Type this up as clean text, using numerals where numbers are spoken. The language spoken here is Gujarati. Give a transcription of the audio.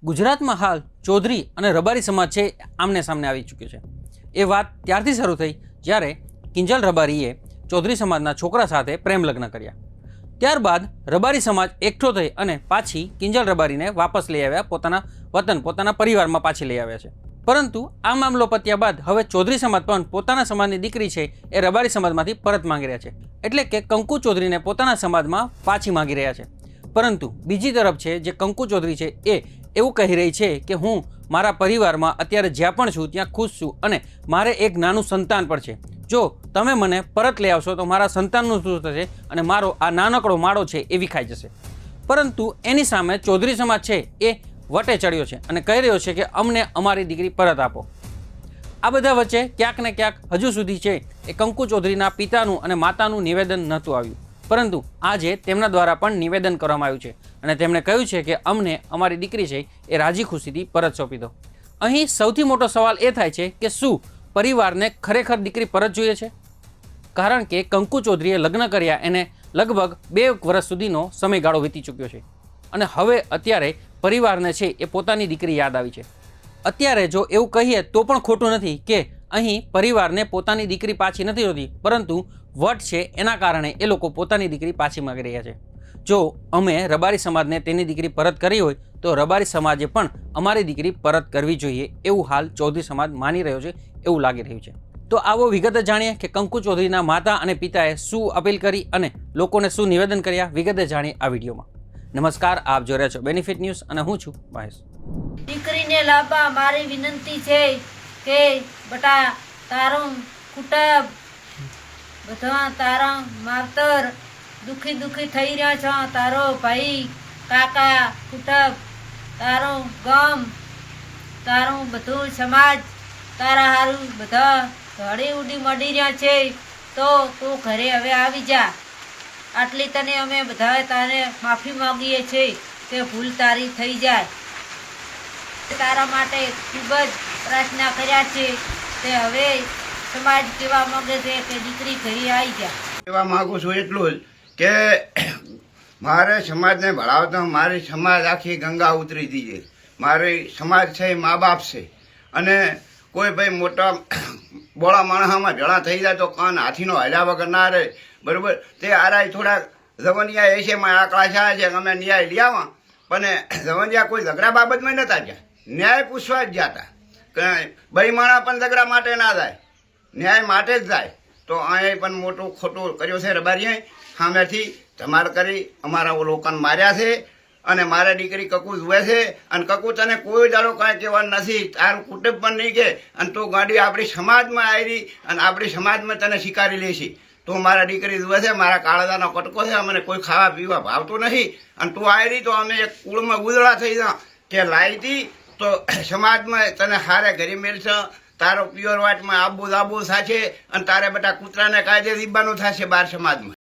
ગુજરાતમાં હાલ ચૌધરી અને રબારી સમાજ છે આમને સામને આવી ચૂક્યો છે। એ વાત ત્યારથી શરૂ થઈ જ્યારે કિંજલ રબારીએ ચૌધરી સમાજના છોકરા સાથે પ્રેમ લગ્ન કર્યા। ત્યારબાદ રબારી સમાજ એકઠો થઈ અને પાછી કિંજલ રબારીને વાપસ લઈ આવ્યા, પોતાના વતન, પોતાના પરિવારમાં પાછી લઈ આવ્યા છે। પરંતુ આ મામલો પત્યા બાદ હવે ચૌધરી સમાજ પણ પોતાના સમાજની દીકરી છે એ રબારી સમાજમાંથી પરત માંગી રહ્યા છે, એટલે કે કંકુ ચૌધરીને પોતાના સમાજમાં પાછી માંગી રહ્યા છે। પરંતુ બીજી તરફ છે જે કંકુ ચૌધરી છે એ એવું કહી રહી છે કે હું મારા પરિવારમાં અત્યારે જ્યાં પણ છું ત્યાં ખુશ છું અને મારે એક નાનું સંતાન પણ છે। જો તમે મને પરત લઈ આવશો તો મારા સંતાનનું શું થશે અને મારો આ નાનકડો માળો છે એ વિખાઈ જશે। પરંતુ એની સામે ચૌધરી સમાજ છે એ વટે ચડ્યો છે અને કહી રહ્યો છે કે અમને અમારી દીકરી પરત આપો। આ બધા વચ્ચે ક્યાંક ને ક્યાંક હજુ સુધી છે એ કંકુ ચૌધરીના પિતાનું અને માતાનું નિવેદન નહોતું આવ્યું, પરંતુ આજે તેમના દ્વારા પણ નિવેદન કરવામાં આવ્યું છે અને તેમણે કહ્યું છે કે અમને અમારી દીકરી છે એ રાજી ખુશીથી પરત સોંપી દો। અહીં સૌથી મોટો સવાલ એ થાય છે કે શું પરિવારને ખરેખર દીકરી પરત જોઈએ છે? કારણ કે કંકુ ચૌધરીએ લગ્ન કર્યા એને લગભગ 2 વર્ષ સુધીનો સમયગાળો વીતી ચૂક્યો છે અને હવે અત્યારે પરિવારને છે એ પોતાની દીકરી યાદ આવી છે। અત્યારે જો એવું કહીએ તો પણ ખોટું નથી કે અહીં પરિવારને પોતાની દીકરી પાછી નથી હોતી, પરંતુ વટ છે એના કારણે એ લોકો પોતાની દીકરી પાછી માગી રહ્યા છે। જો અમે રબારી સમાજને તેની દીકરી પરત કરી હોય તો રબારી સમાજે પણ અમારી દીકરી પરત કરવી જોઈએ એવું હાલ ચૌધરી સમાજ માની રહ્યો છે એવું લાગી રહ્યું છે। તો આવો વિગતે જાણીએ કે કંકુ ચૌધરીના માતા અને પિતાએ શું અપીલ કરી અને લોકોને શું નિવેદન કર્યા, વિગતે જાણીએ આ વિડીયોમાં। નમસ્કાર, આપ જોઈ રહ્યા છો બેનિફિટ ન્યૂઝ અને હું છું મહેશ। દીકરીને લાવવા મારી વિનંતી છે કે બટા તારું કુટુંબ બધા તારા માવતર દુખી થઈ રહ્યા છો, તારો ભાઈ કાકા કુટુંબ તારું ગામ તારું બધું સમાજ તારા હારું બધા ધડી ઉડી મળી રહ્યા છે, તો તું ઘરે હવે આવી જા। આટલી તને અમે બધા તારે માફી માંગીએ છીએ કે ભૂલ તારી થઈ જાય। તારા માટે ખૂબ જ પ્રાર્થના કર્યા છે તે હવે સમાજ કેવા માંગે છે કે દીકરી ઘરે આવી જા। કહેવા માંગુ છું એટલું જ કે મારે સમાજને ભણાવતા મારી સમાજ આખી ગંગા ઉતરી દીધી। મારી સમાજ છે એ મા બાપ છે અને કોઈ ભાઈ મોટા બોળા માણસમાં ભેળા થઈ જાય તો કાન હાથીનો હલ્યા વગર ના રહે, બરાબર। તે આરાય થોડા જવનિયા એ છે આંકડા છે કે અમે ન્યાય લઈ આવા, પણ જવનિયા કોઈ ઝઘડા બાબતમાં નહોતા ગયા, ન્યાય પૂછવા જ ગયા હતા કે ભાઈ માણા પણ ઝઘડા માટે ના જાય, ન્યાય માટે જ જાય। તો અહીં પણ મોટું ખોટું કર્યું છે રબારીએ, સામેથી ધમાલ કરી અમારા લોકોને માર્યા છે અને મારા દીકરી કકુ જુએ છે અને કકુ તને કોઈ દાડો કાંઈ કહેવા નથી, તારું કુટુંબ પણ નહીં કે અને તું ગાડી આપણી સમાજમાં આવી અને આપણી સમાજમાં તને સ્વીકારી લેશી। તું મારા દીકરી જુએ છે, મારા કાળજાનો કટકો છે, અમને કોઈ ખાવા પીવા ભાવતું નથી અને તું આવી તો અમે એક કુળમાં ઉજળા થઈ જા કે લાવી તો સમાજમાં તને હારે ઘરે મેળશે, તારો પ્યોર વાટમાં આબુ દાબુ થશે અને તારે બધા કૂતરાને કાયદે દીબાનું થશે 12 સમાજમાં।